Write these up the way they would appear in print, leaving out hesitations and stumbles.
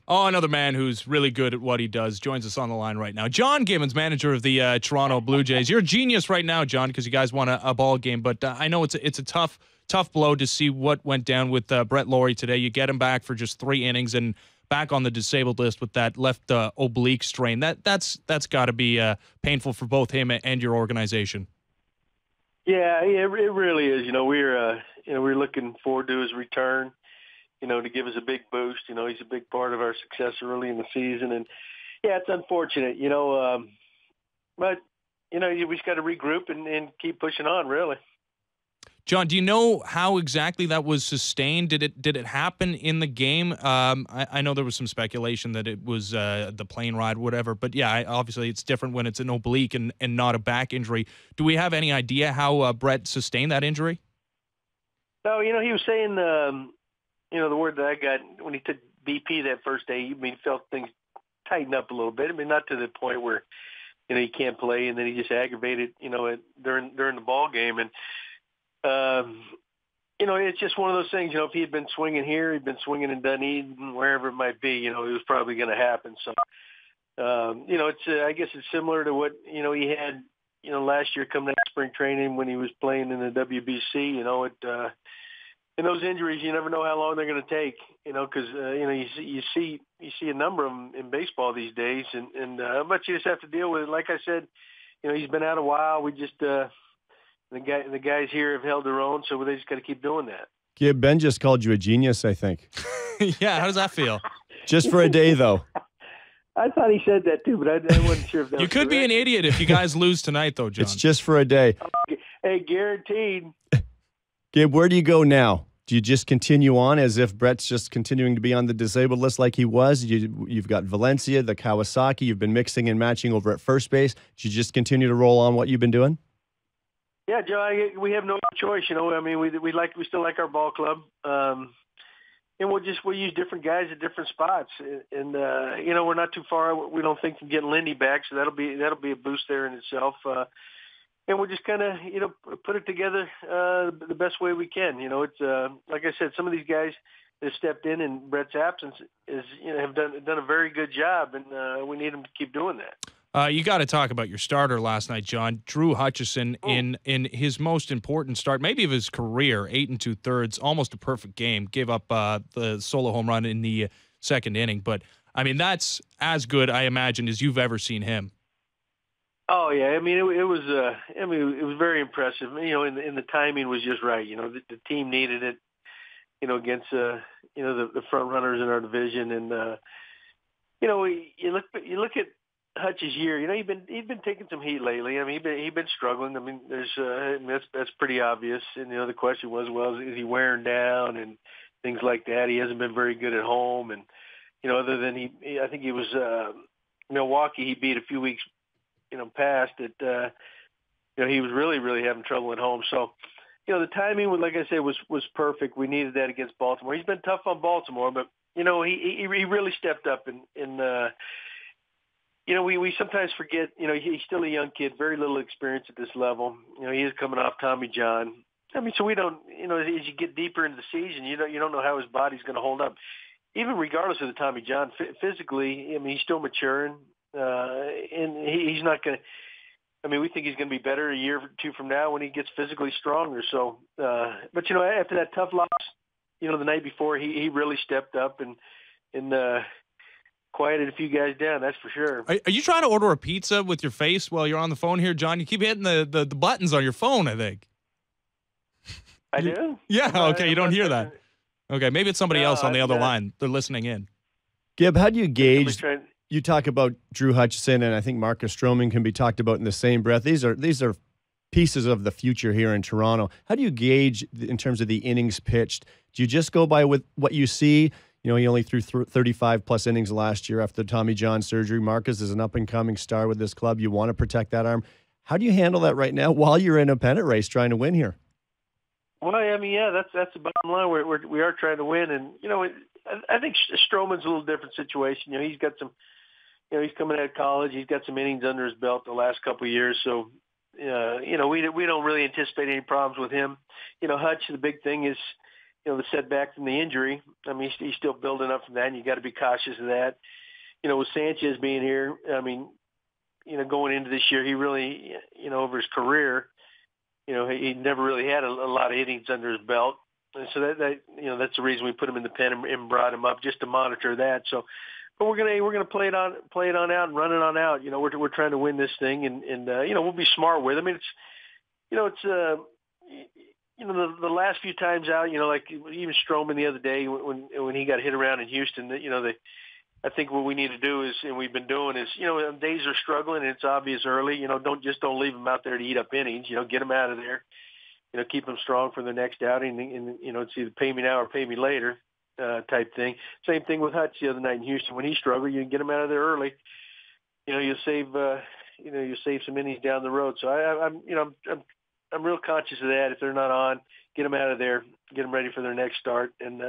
Oh, another man who's really good at what he does joins us on the line right now. John Gibbons, manager of the Toronto Blue Jays. You're a genius right now, John, because you guys won a ball game. But I know it's a tough blow to see what went down with Brett Lawrie today. You get him back for just 3 innings and back on the disabled list with that left oblique strain. That's got to be painful for both him and your organization. Yeah, it really is. We're looking forward to his return, to give us a big boost. He's a big part of our success early in the season. And, yeah, it's unfortunate, but, we just got to regroup and keep pushing on, really. John, do you know how exactly that was sustained? Did it happen in the game? I know there was some speculation that it was the plane ride, whatever. But, yeah, obviously it's different when it's an oblique and not a back injury. Do we have any idea how Brett sustained that injury? No, he was saying the word that I got when he took BP that first day, he felt things tighten up a little bit. Not to the point where, he can't play, and then he just aggravated, during the ball game. And, it's just one of those things, if he had been swinging here, he'd been swinging in Dunedin, wherever it might be, it was probably going to happen. So, I guess it's similar to what, he had, last year coming out of spring training when he was playing in the WBC, and those injuries, you never know how long they're going to take, because, you see a number of them in baseball these days, but you just have to deal with it. Like I said, he's been out a while. We just, the guys here have held their own, so they just got to keep doing that. Yeah, Ben just called you a genius, I think. Yeah, how does that feel? Just for a day, though. I thought he said that too, but I wasn't sure if that was You could correct. be an idiot if you guys lose tonight, though, John. It's just for a day. Hey, guaranteed. Gabe, where do you go now? Do you just continue on as if Brett's just continuing to be on the disabled list like he was? You've got Valencia, the Kawasaki. You've been mixing and matching over at first base. Do you just continue to roll on what you've been doing? Yeah, Joe, we have no choice. We still like our ball club. And we'll use different guys at different spots, and we're not too far. We don't think from getting Lindy back, so that'll be a boost there in itself. And we'll just kind of put it together the best way we can. It's like I said, some of these guys that have stepped in Brett's absence have done a very good job, and we need them to keep doing that. You got to talk about your starter last night, John. Drew Hutchison in his most important start, maybe of his career, 8 2/3, almost a perfect game. Gave up the solo home run in the second inning, but that's as good, I imagine, as you've ever seen him. Oh yeah, it was very impressive. And the timing was just right. The team needed it. Against the front runners in our division, and you look at Hutch's year, he's been taking some heat lately. He's been struggling. That's pretty obvious. And the question was, is he wearing down and things like that? He hasn't been very good at home, and other than I think he was Milwaukee. He beat a few weeks past that. He was really having trouble at home. So the timing, like I said, was perfect. We needed that against Baltimore. He's been tough on Baltimore, but he really stepped up and. We sometimes forget, he's still a young kid, very little experience at this level. He is coming off Tommy John. So we don't, as you get deeper into the season, you don't know how his body's going to hold up. Even regardless of the Tommy John, physically, he's still maturing. And he's not going to, we think he's going to be better a year or two from now when he gets physically stronger. So, but, after that tough loss, the night before, he really stepped up and quieted a few guys down, that's for sure. Are you trying to order a pizza with your face while you're on the phone here, John? You keep hitting the buttons on your phone, I think. I do? Yeah, okay, you don't hear that. Okay, maybe it's somebody else on the other line. They're listening in. Gib, how do you gauge... You talk about Drew Hutchison, and I think Marcus Stroman can be talked about in the same breath. These are pieces of the future here in Toronto. How do you gauge in terms of the innings pitched? Do you just go by with what you see? He only threw 35-plus innings last year after the Tommy John surgery. Marcus is an up-and-coming star with this club. You want to protect that arm. How do you handle that right now while you're in a pennant race trying to win here? Well, that's the bottom line. We are trying to win, and I think Stroman's a little different situation. He's got some, he's coming out of college. He's got some innings under his belt the last couple of years, so we don't really anticipate any problems with him. Hutch, the big thing is, the setback from the injury. I mean, he's still building up from that, and you got to be cautious of that. With Sanchez being here, I mean, going into this year, he really, over his career, he never really had a lot of innings under his belt. And so that's the reason we put him in the pen and brought him up, just to monitor that. So, but we're gonna play it on out and run it on out. We're trying to win this thing, and we'll be smart with it. I mean, the last few times out, like even Stroman the other day when he got hit around in Houston, I think what we need to do is, and we've been doing is, days are struggling and it's obvious early, don't leave them out there to eat up innings, get them out of there, keep them strong for the next outing, and it's either pay me now or pay me later type thing. Same thing with Hutch the other night in Houston. When he struggled, you can get him out of there early. You'll save some innings down the road. So I'm real conscious of that. If they're not on, get them out of there, get them ready for their next start. And,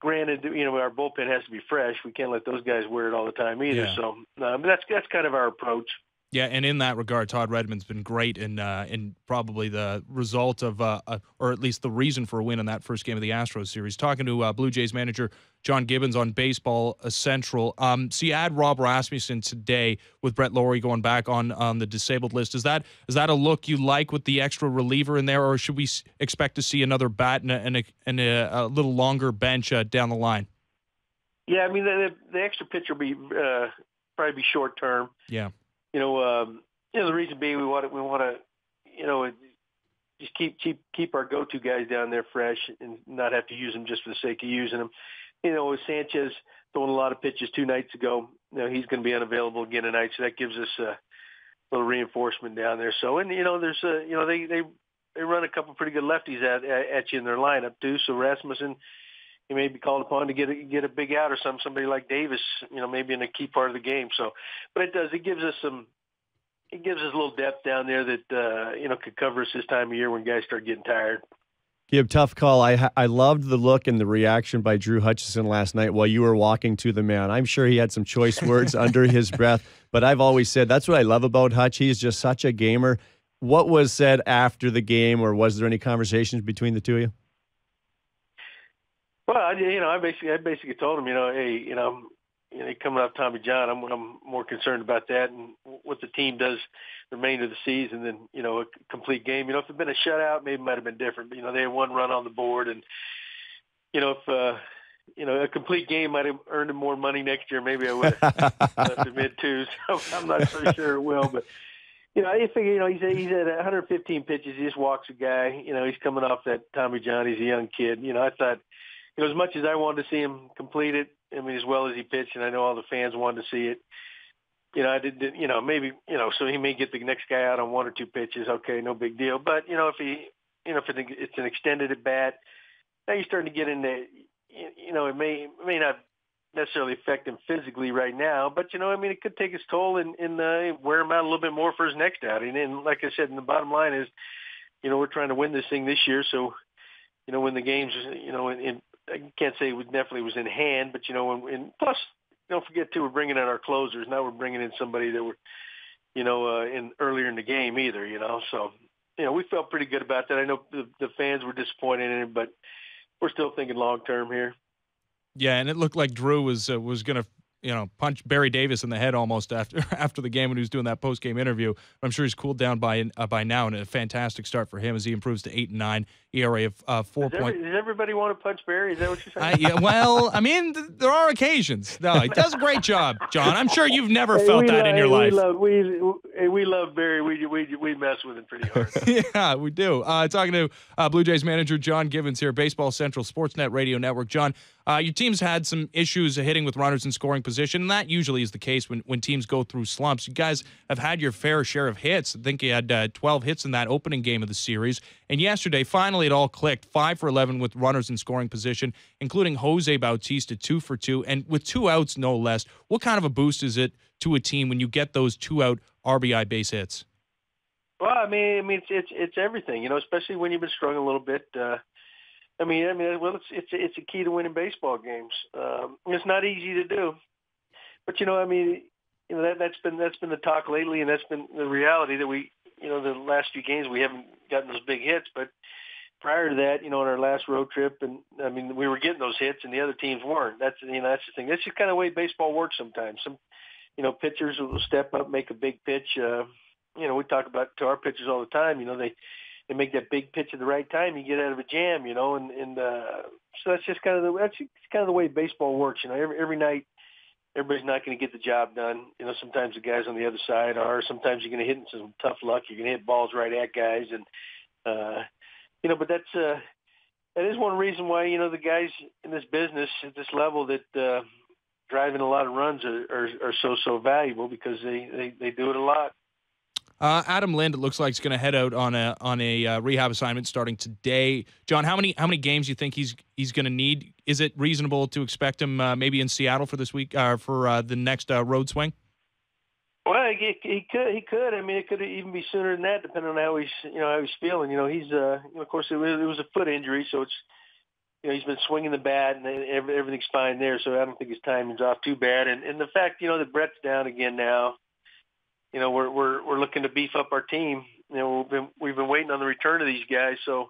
granted, our bullpen has to be fresh. We can't let those guys wear it all the time either. Yeah. So but that's kind of our approach. Yeah, and in that regard, Todd Redmond's been great in probably the result of, or at least the reason for a win in that first game of the Astros series. Talking to Blue Jays manager John Gibbons on Baseball Central. So you add Rob Rasmussen today with Brett Lawrie going back on the disabled list. Is that a look you like with the extra reliever in there, or should we expect to see another bat and a little longer bench down the line? Yeah, I mean the extra pitch will be probably be short term. Yeah. The reason being we want to, just keep our go-to guys down there fresh and not have to use them just for the sake of using them. With Sanchez throwing a lot of pitches 2 nights ago, he's going to be unavailable again tonight, so that gives us a little reinforcement down there. So, and there's they run a couple pretty good lefties at you in their lineup too. So Rasmussen, he may be called upon to get a big out or somebody like Davis, maybe in a key part of the game. So, but it gives us a little depth down there that, could cover us this time of year when guys start getting tired. Gib, tough call. I loved the look and the reaction by Drew Hutchison last night while you were walking to the mound. I'm sure he had some choice words under his breath, but I've always said that's what I love about Hutch. He's just such a gamer. What was said after the game, or was there any conversations between the two of you? Well, I basically told him, hey, coming off Tommy John, I'm more concerned about that and what the team does the remainder of the season than, a complete game. If it had been a shutout, maybe it might have been different. But, they had 1 run on the board, and, if a complete game might have earned him more money next year, maybe I would have left the mid-twos. I'm not so sure it will, but. I figure, he's at 115 pitches. He just walks a guy. He's coming off that Tommy John. He's a young kid. I thought, as much as I wanted to see him complete it, I mean, as well as he pitched, and I know all the fans wanted to see it, I did, maybe, so he may get the next guy out on 1 or 2 pitches. Okay, no big deal. But, if it's an extended at bat, now you're starting to get into, it may not necessarily affect him physically right now, but it could take its toll and wear him out a little bit more for his next outing. And like I said, and the bottom line is, we're trying to win this thing this year. So, when the games, I can't say it definitely was in hand, but and plus, don't forget too, we're bringing in our closers. Now we're bringing in somebody that were, in earlier in the game either. So, we felt pretty good about that. I know the fans were disappointed in it, but we're still thinking long term here. Yeah, and it looked like Drew was going to, punch Barry Davis in the head almost after the game when he was doing that post-game interview. I'm sure he's cooled down by now, and a fantastic start for him as he improves to 8-9, ERA of 4 points. Does everybody want to punch Barry? Is that what you're saying? Yeah, well, I mean, there are occasions. No, he does a great job, John. I'm sure you've never felt that in your life. We love Barry. We mess with him pretty hard. Yeah, we do. Talking to Blue Jays manager John Gibbons here, Baseball Central Sportsnet Radio Network. John, your team's had some issues hitting with runners in scoring position, and that usually is the case when teams go through slumps. You guys have had your fair share of hits. I think you had 12 hits in that opening game of the series. And yesterday, finally, it all clicked. 5 for 11 with runners in scoring position, including Jose Bautista, 2 for 2, and with 2 outs, no less. What kind of a boost is it to a team when you get those 2-out RBI base hits? Well, I mean, it's everything, especially when you've been struggling a little bit. Well, it's a key to winning baseball games. It's not easy to do, but that's been the talk lately, and that's been the reality that we, the last few games we haven't gotten those big hits, but prior to that, on our last road trip, and I mean, we were getting those hits, and the other teams weren't. That's the thing. That's just kind of the way baseball works sometimes. Some, pitchers will step up, make a big pitch. We talk about to our pitchers all the time. They make that big pitch at the right time. You get out of a jam, and so that's just kind of the way baseball works. Every night, everybody's not going to get the job done. Sometimes the guys on the other side are. Sometimes you're going to hit in some tough luck. You're going to hit balls right at guys, and but that is one reason why the guys in this business at this level that driving a lot of runs are so valuable, because they do it a lot. Adam Lind, it looks like, is going to head out on a rehab assignment starting today. John, how many games do you think he's going to need? Is it reasonable to expect him maybe in Seattle for this week, for the next road swing? Well, he could. I mean, it could even be sooner than that, depending on how he's feeling. He's of course it was a foot injury, so it's he's been swinging the bat and everything's fine there. So I don't think his timing's off too bad. And the fact that Brett's down again now. We're looking to beef up our team. We've been waiting on the return of these guys, so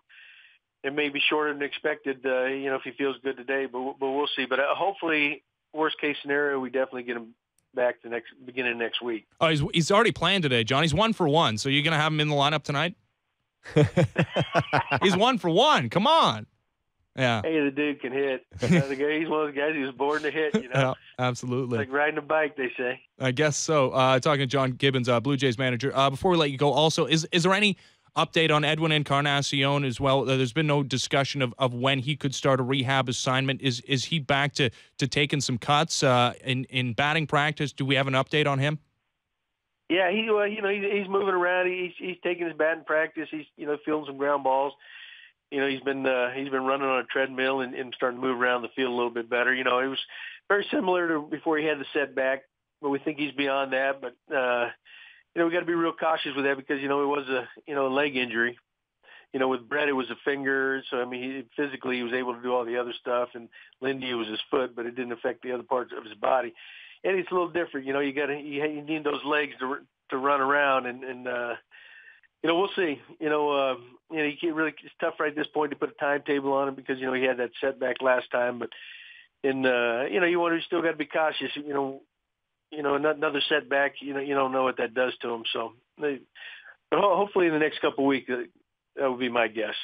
it may be shorter than expected. If he feels good today, but we'll see. But hopefully, worst case scenario, we definitely get him back beginning of next week. Oh, he's already playing today, John. He's 1 for 1. So you're gonna have him in the lineup tonight? He's 1 for 1. Come on. Yeah. Hey, the dude can hit. He's one of those guys who was born to hit. Yeah, absolutely. Like riding a bike, they say. I guess so. Talking to John Gibbons, Blue Jays manager. Before we let you go, also, is there any update on Edwin Encarnacion as well? There's been no discussion of when he could start a rehab assignment. Is he back to taking some cuts in batting practice? Do we have an update on him? Yeah, he's moving around. He's taking his batting practice. He's fielding some ground balls. He's been running on a treadmill and starting to move around the field a little bit better. It was very similar to before he had the setback, but we think he's beyond that. But we got to be real cautious with that, because it was a leg injury. With Brett it was a finger, so I mean physically he was able to do all the other stuff, and Lindy it was his foot, but it didn't affect the other parts of his body. And it's a little different. You need those legs to run around, and we'll see. You can't really. It's tough right at this point to put a timetable on him, because he had that setback last time. But you still got to be cautious. Another setback. You don't know what that does to him. So, but hopefully in the next couple of weeks, that would be my guess.